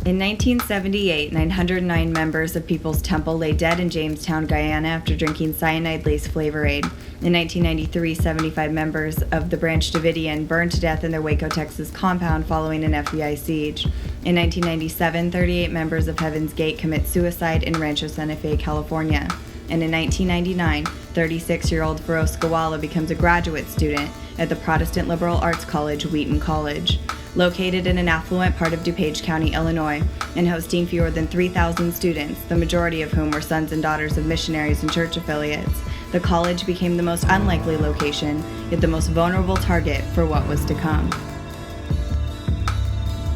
In 1978, 909 members of People's Temple lay dead in Jamestown, Guyana after drinking cyanide-laced Flavor Aid. In 1993, 75 members of the Branch Davidian burned to death in their Waco, Texas compound following an FBI siege. In 1997, 38 members of Heaven's Gate commit suicide in Rancho Santa Fe, California. And in 1999, 36-year-old Feroz Gawala becomes a graduate student at the Protestant Liberal Arts College, Wheaton College. Located in an affluent part of DuPage County, Illinois, and hosting fewer than 3,000 students, the majority of whom were sons and daughters of missionaries and church affiliates, the college became the most unlikely location, yet the most vulnerable target for what was to come.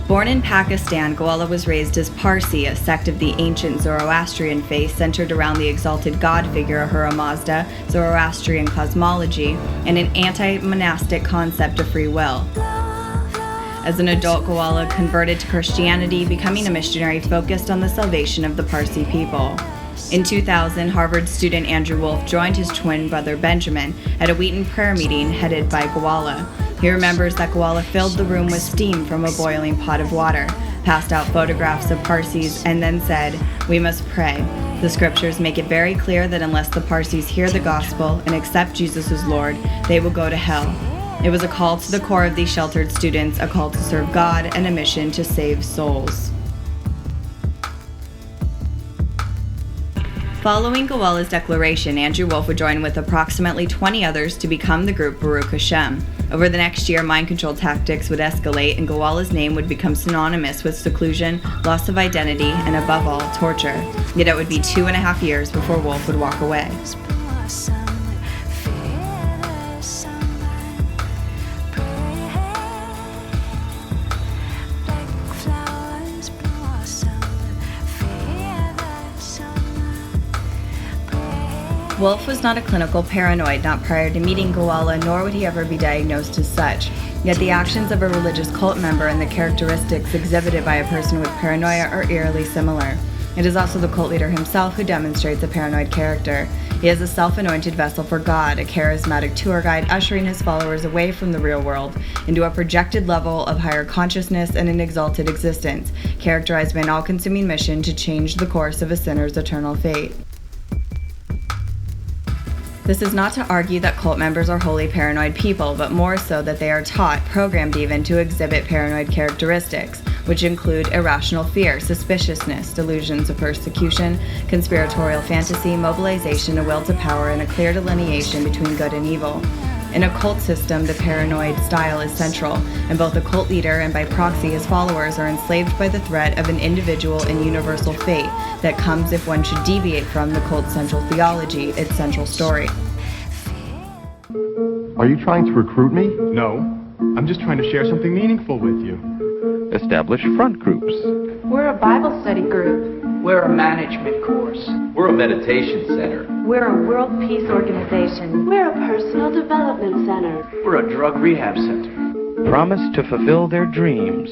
Born in Pakistan, Gawala was raised as Parsi, a sect of the ancient Zoroastrian faith centered around the exalted god figure Ahura Mazda, Zoroastrian cosmology, and an anti-monastic concept of free will. As an adult, Gawala converted to Christianity, becoming a missionary focused on the salvation of the Parsi people. In 2000, Harvard student Andrew Wolfe joined his twin brother Benjamin at a Wheaton prayer meeting headed by Gawala. He remembers that Gawala filled the room with steam from a boiling pot of water, passed out photographs of Parsis, and then said, "We must pray. The scriptures make it very clear that unless the Parsis hear the gospel and accept Jesus as Lord, they will go to hell." It was a call to the core of these sheltered students, a call to serve God, and a mission to save souls. Following Gawala's declaration, Andrew Wolfe would join with approximately 20 others to become the group Baruch Hashem. Over the next year, mind control tactics would escalate, and Gawala's name would become synonymous with seclusion, loss of identity, and above all, torture. Yet it would be 2.5 years before Wolfe would walk away. Wolfe was not a clinical paranoid, not prior to meeting Gawala, nor would he ever be diagnosed as such. Yet the actions of a religious cult member and the characteristics exhibited by a person with paranoia are eerily similar. It is also the cult leader himself who demonstrates a paranoid character. He is a self-anointed vessel for God, a charismatic tour guide ushering his followers away from the real world into a projected level of higher consciousness and an exalted existence, characterized by an all-consuming mission to change the course of a sinner's eternal fate. This is not to argue that cult members are wholly paranoid people, but more so that they are taught, programmed even, to exhibit paranoid characteristics, which include irrational fear, suspiciousness, delusions of persecution, conspiratorial fantasy, mobilization, a will to power, and a clear delineation between good and evil. In a cult system, the paranoid style is central, and both the cult leader and by proxy his followers are enslaved by the threat of an individual and universal fate that comes if one should deviate from the cult's central theology, its central story. Are you trying to recruit me? No, I'm just trying to share something meaningful with you. Establish front groups. We're a Bible study group. We're a management course. We're a meditation center. We're a world peace organization. We're a personal development center. We're a drug rehab center. Promise to fulfill their dreams.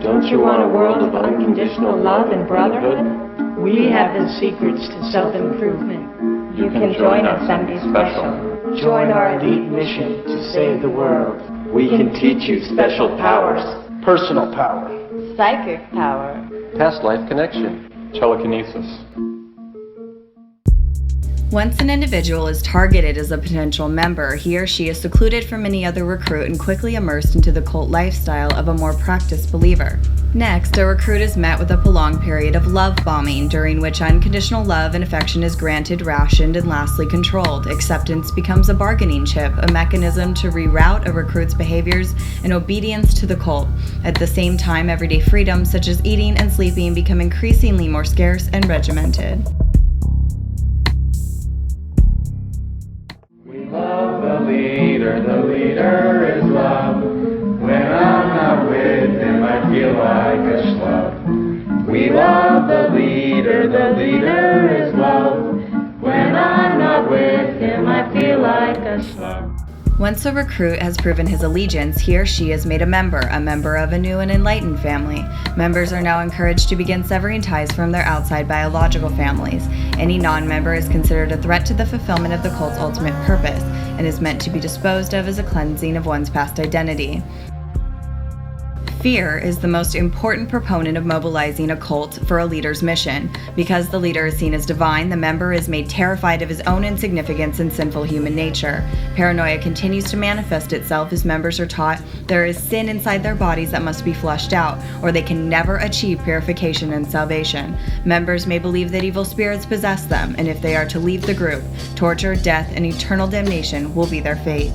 Don't you want a world of unconditional love and brotherhood? We have the secrets to self-improvement. You can join us and be special. Join our elite mission to save the world. We can teach you special powers. Personal power. Psychic power. Past life connection. Telekinesis. Once an individual is targeted as a potential member, he or she is secluded from any other recruit and quickly immersed into the cult lifestyle of a more practiced believer. Next, a recruit is met with a prolonged period of love bombing, during which unconditional love and affection is granted, rationed, and lastly controlled. Acceptance becomes a bargaining chip, a mechanism to reroute a recruit's behaviors and obedience to the cult. At the same time, everyday freedoms such as eating and sleeping become increasingly more scarce and regimented. The leader is love. When I'm not with him, I feel like a schlub. We love the leader is love. When I'm not with him, I feel like a schlub. Once a recruit has proven his allegiance, he or she is made a member of a new and enlightened family. Members are now encouraged to begin severing ties from their outside biological families. Any non-member is considered a threat to the fulfillment of the cult's ultimate purpose and is meant to be disposed of as a cleansing of one's past identity. Fear is the most important proponent of mobilizing a cult for a leader's mission. Because the leader is seen as divine, the member is made terrified of his own insignificance and sinful human nature. Paranoia continues to manifest itself as members are taught there is sin inside their bodies that must be flushed out, or they can never achieve purification and salvation. Members may believe that evil spirits possess them, and if they are to leave the group, torture, death, and eternal damnation will be their fate.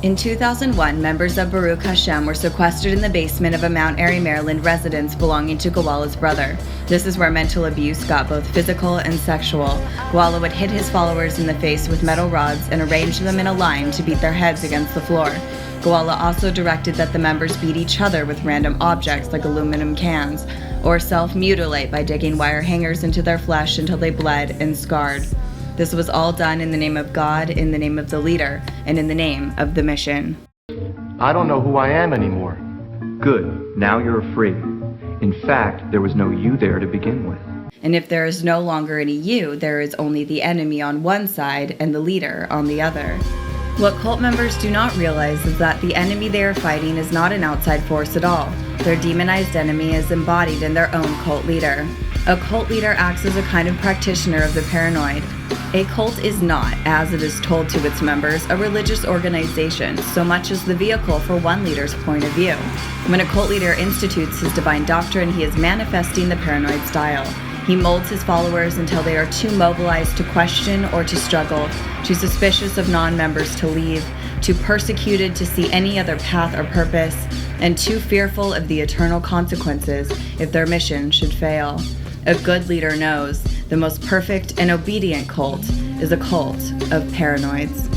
In 2001, members of Baruch Hashem were sequestered in the basement of a Mount Airy, Maryland residence belonging to Gawala's brother. This is where mental abuse got both physical and sexual. Gawala would hit his followers in the face with metal rods and arrange them in a line to beat their heads against the floor. Gawala also directed that the members beat each other with random objects like aluminum cans, or self-mutilate by digging wire hangers into their flesh until they bled and scarred. This was all done in the name of God, in the name of the leader, and in the name of the mission. I don't know who I am anymore. Good. Now you're free. In fact, there was no you there to begin with. And if there is no longer any you, there is only the enemy on one side and the leader on the other. What cult members do not realize is that the enemy they are fighting is not an outside force at all. Their demonized enemy is embodied in their own cult leader. A cult leader acts as a kind of practitioner of the paranoid. A cult is not, as it is told to its members, a religious organization, so much as the vehicle for one leader's point of view. When a cult leader institutes his divine doctrine, he is manifesting the paranoid style. He molds his followers until they are too mobilized to question or to struggle, too suspicious of non-members to leave, too persecuted to see any other path or purpose, and too fearful of the eternal consequences if their mission should fail. A good leader knows the most perfect and obedient cult is a cult of paranoids.